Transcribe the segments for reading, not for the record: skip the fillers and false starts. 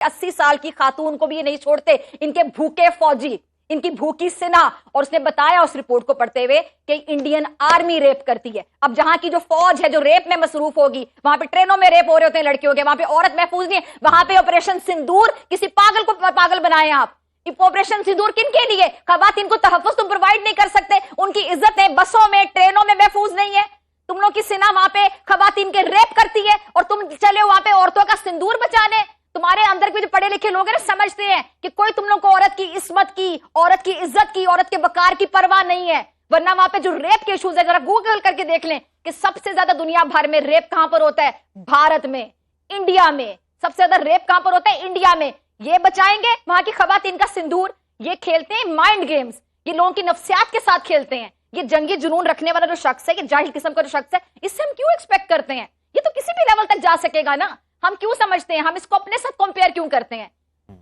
80 साल की खातून को भी ये नहीं छोड़ते, इनके भूखे फौजी, इनकी भूखी सेना। और उसने बताया उस रिपोर्ट को पढ़ते हुए कि इंडियन आर्मी रेप करती है। अब जहां की जो फौज है जो रेप में मसरूफ होगी, वहां पे ट्रेनों में रेप हो रहे होते हैं लड़कियों के, वहां पे औरत महफूज नहीं है, वहां पे ऑपरेशन सिंदूर, किसी पागल को पागल बनाए आप। ऑपरेशन सिंदूर किन के लिए? खवातीन को तहफ्फुज तुम प्रोवाइड नहीं कर सकते, उनकी इज्जतें बसों में ट्रेनों में महफूज नहीं है। तुम लोग की सेना वहां पे खवातीन के रेप करती है और तुम चले वहां पे औरतों का सिंदूर बचाने। तुम्हारे अंदर के जो पढ़े लिखे लोग हैं ना, समझते हैं कि कोई तुम लोग को औरत की इस्मत की, औरत की इज्जत की, औरत के वकार की परवाह नहीं है। वरना वहां पे जो रेप के इश्यूज है, जरा गूगल करके देख लें कि सबसे ज्यादा दुनिया भर में रेप कहां पर होता है? भारत में, इंडिया में। सबसे ज्यादा रेप कहां पर होता है? इंडिया में। ये बचाएंगे वहां की खवातीन का सिंदूर? ये खेलते हैं माइंड गेम्स, ये लोगों की नफ्सियात के साथ खेलते हैं। ये जंगी जुनून रखने वाला जो शख्स है, ये जाहिल किस्म का जो शख्स है, इससे हम क्यों एक्सपेक्ट करते हैं? ये तो किसी भी लेवल तक जा सकेगा ना। हम क्यों समझते हैं, हम इसको अपने साथ कंपेयर क्यों करते हैं?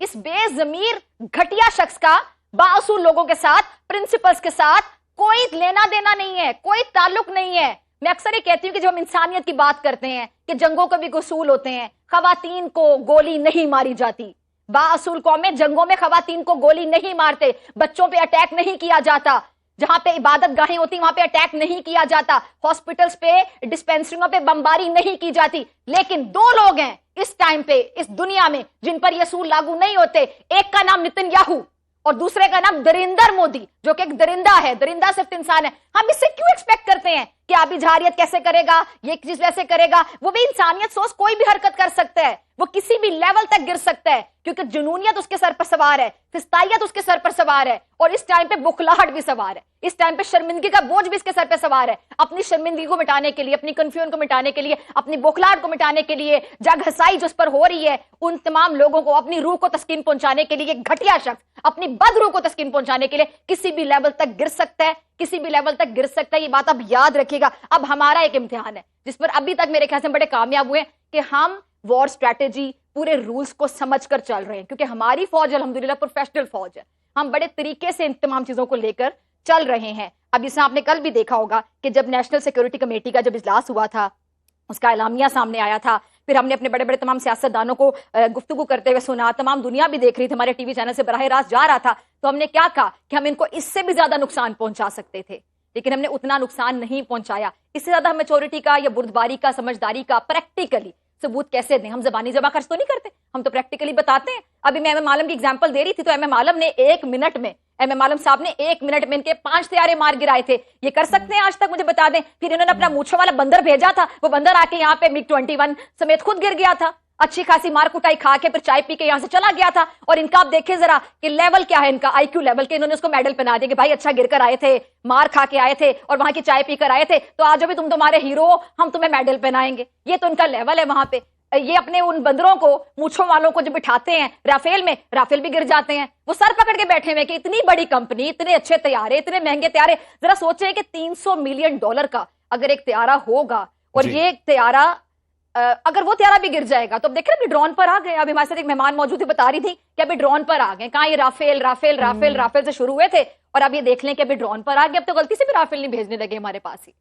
इस बेजमीर घटिया शख्स का बाअसूल लोगों के साथ, प्रिंसिपल्स के साथ कोई लेना देना नहीं है, कोई ताल्लुक नहीं है। मैं अक्सर ये कहती हूं कि जब हम इंसानियत की बात करते हैं कि जंगों के भी उसूल होते हैं, खवातीन को गोली नहीं मारी जाती। बाअसूल कौमें जंगों में खवातीन को गोली नहीं मारते, बच्चों पे अटैक नहीं किया जाता, जहां पे इबादत गाहें होती वहां पे अटैक नहीं किया जाता, हॉस्पिटल्स पे, डिस्पेंसरियों पे बमबारी नहीं की जाती। लेकिन दो लोग हैं इस टाइम पे इस दुनिया में जिन पर ये असूल लागू नहीं होते। एक का नाम नेतन्याहू और दूसरे का नाम दरिंदर मोदी, जो कि एक दरिंदा है। दरिंदा सिर्फ इंसान है। हम इससे क्यों एक्सपेक्ट करते हैं कि अभी झारियत कैसे करेगा, ये चीज वैसे करेगा? वो भी इंसानियत सोच, कोई भी हरकत कर सकता है, वो किसी भी लेवल तक गिर सकता है, क्योंकि जुनूनियत उसके सर पर सवार है, फिस्ताइयत उसके सर पर सवार है, और इस टाइम पे बुखलाहट भी सवार है। इस टाइम पे शर्मिंदगी का बोझ भी इसके सर पे सवार है। अपनी शर्मिंदगी को मिटाने के लिए, अपनी कंफ्यूजन को मिटाने के लिए, अपनी बुखलाहट को मिटाने के लिए, जग हसाई जो उस पर हो रही है, उन तमाम लोगों को अपनी रूह को तस्कीन पहुंचाने के लिए, घटिया शख्स अपनी बद रूह को तस्कीन पहुंचाने के लिए किसी भी लेवल तक गिर सकता है, किसी भी लेवल तक गिर सकता है। ये बात आप याद रखिएगा। अब हमारा एक इम्तिहान है जिस पर अभी तक मेरे ख्याल से बड़े कामयाब हुए कि हम वॉर स्ट्रैटेजी, पूरे रूल्स को समझकर चल रहे हैं, क्योंकि हमारी फौज अल्हम्दुलिल्लाह प्रोफेशनल फौज है। हम बड़े तरीके से इन तमाम चीजों को लेकर चल रहे हैं। अब इसमें आपने कल भी देखा होगा कि जब नेशनल सिक्योरिटी कमेटी का जब इजलास हुआ था, उसका एलामिया सामने आया था, फिर हमने अपने बड़े बड़े तमाम सियासतदानों को गुफ्तगू करते हुए सुना, तमाम दुनिया भी देख रही थी, हमारे टीवी चैनल से बराह रास्त जा रहा था। तो हमने क्या कहा कि हम इनको इससे भी ज्यादा नुकसान पहुंचा सकते थे, लेकिन हमने उतना नुकसान नहीं पहुंचाया। इससे ज्यादा हम मैच्योरिटी का या बुर्दबारी का, समझदारी का प्रैक्टिकली सबूत कैसे दें? हम जबानी जबा खर्च तो नहीं करते, हम तो प्रैक्टिकली बताते हैं। अभी मैं एम एम आलम की एग्जांपल दे रही थी, तो एम एम आलम ने 1 मिनट में, एम एम आलम साहब ने 1 मिनट में इनके 5 तैयारे मार गिराए थे। ये कर सकते हैं आज तक? मुझे बता दें। फिर इन्होंने अपना मूंछों वाला बंदर भेजा था, वो बंदर आके यहाँ पे MiG-21 समेत खुद गिर गया था। अच्छी खासी मार कुटाई खा के फिर चाय पी के यहां से चला गया था। और इनका आप देखें जरा कि लेवल क्या है इनका, IQ लेवल के। इन्होंने उसको मेडल पहना दिया कि भाई अच्छा गिर कर आए थे, मार खा के आए थे और वहां की चाय पीकर आए थे, तो आज भी तुम तुम्हारे हीरो हो, हम तुम्हें मेडल पहनाएंगे। ये तो इनका लेवल है वहां पे। ये अपने उन बंदरों को, मूंछों वालों को जब बिठाते हैं राफेल में, राफेल भी गिर जाते हैं। वो सर पकड़ के बैठे हुए कि इतनी बड़ी कंपनी, इतने अच्छे तैयारे, इतने महंगे तैयारे। जरा सोचे कि $300 मिलियन का अगर एक तैयारा होगा, और ये एक तैयारा अगर वो तैयारा भी गिर जाएगा, तो अब देख रहे हैं ड्रोन पर आ गए। अभी हमारे साथ एक मेहमान मौजूद थी, बता रही थी कि अभी ड्रोन पर आ गए। कहा ये राफेल राफेल राफेल राफेल से शुरू हुए थे और अब ये देख लें कि अभी ड्रोन पर आ गए। अब तो गलती से भी राफेल नहीं भेजने लगे हमारे पास ही।